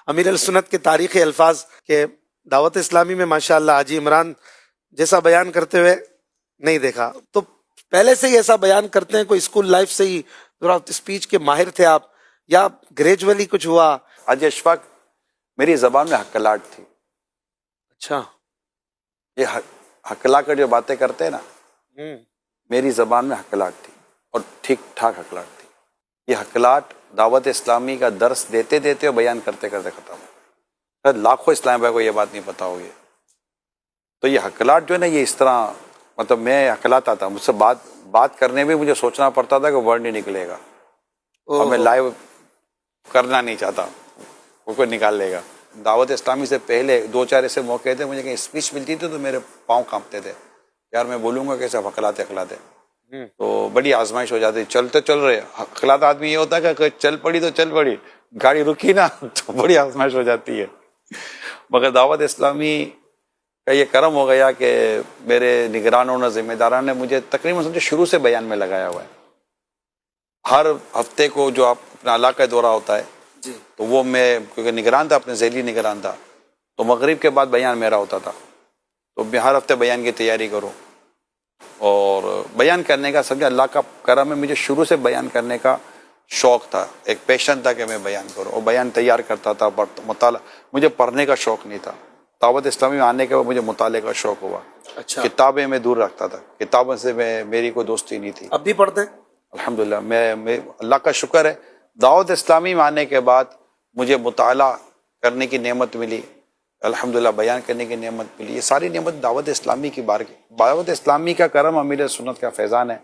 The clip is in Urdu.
امیر السنت کے تاریخی الفاظ کہ دعوت اسلامی میں ماشاءاللہ حاجی عمران جیسا بیان کرتے ہوئے نہیں دیکھا. تو پہلے سے ہی ایسا بیان کرتے ہیں؟ کوئی اسکول لائف سے ہی ذرا اسپیچ کے ماہر تھے آپ یا گریجولی کچھ ہوا؟ حاجی اشفاق، میری زبان میں حقلاٹ تھی. اچھا. یہ حقلا کر جو باتیں کرتے ہیں نا، میری زبان میں حقلاٹ تھی اور ٹھیک ٹھاک حقلاٹ تھی. یہ حقلاٹ دعوت اسلامی کا درس دیتے دیتے اور بیان کرتے کرتے ختم ہو. شاید لاکھوں اسلام بھائی کو یہ بات نہیں پتا ہوگی. تو یہ حقلاٹ جو ہے نا، یہ اس طرح مطلب میں حقلاتا تھا، مجھ سے بات کرنے میں مجھے سوچنا پڑتا تھا کہ ورڈ نہیں نکلے گا، اور میں لائیو کرنا نہیں چاہتا، وہ کوئی نکال لے گا. دعوت اسلامی سے پہلے 2-4 ایسے موقع تھے، مجھے کہیں اسپیچ ملتی تھی تو میرے پاؤں کانپتے تھے، یار میں بولوں گا کیسے حقلاتے. تو بڑی آزمائش ہو جاتی. چلتے چل رہے حقلات آدمی یہ ہوتا ہے کہ چل پڑی تو چل پڑی، گاڑی رکی نا تو بڑی آزمائش ہو جاتی ہے. مگر دعوت اسلامی کا یہ کرم ہو گیا کہ میرے نگرانوں نے، ذمہ داران نے مجھے تقریباً سمجھے شروع سے بیان میں لگایا ہوا ہے. ہر ہفتے کو جو آپ اپنا علاقہ دورہ ہوتا ہے تو وہ میں کیونکہ نگران تھا، اپنے ذیلی نگران تھا، تو مغرب کے بعد بیان میرا ہوتا تھا. تو میں ہر ہفتے بیان کی تیاری کروں، اور بیان کرنے کا سمجھے اللہ کا کرم ہے، مجھے شروع سے بیان کرنے کا شوق تھا، ایک پیشن تھا کہ میں بیان کروں، اور بیان تیار کرتا تھا. مطالعہ، مجھے پڑھنے کا شوق نہیں تھا. دعوت اسلامی میں آنے کے بعد مجھے مطالعے کا شوق ہوا. اچھا. کتابیں میں دور رکھتا تھا، کتابوں سے میری کوئی دوستی نہیں تھی. اب بھی پڑھتے ہیں؟ الحمدللہ. میں اللہ کا شکر ہے، دعوت اسلامی میں آنے کے بعد مجھے مطالعہ کرنے کی نعمت ملی، الحمدللہ بیان کرنے کی نعمت ملی. یہ ساری نعمت دعوت اسلامی کی دعوت اسلامی کا کرم، امیر سنت کا فیضان ہے.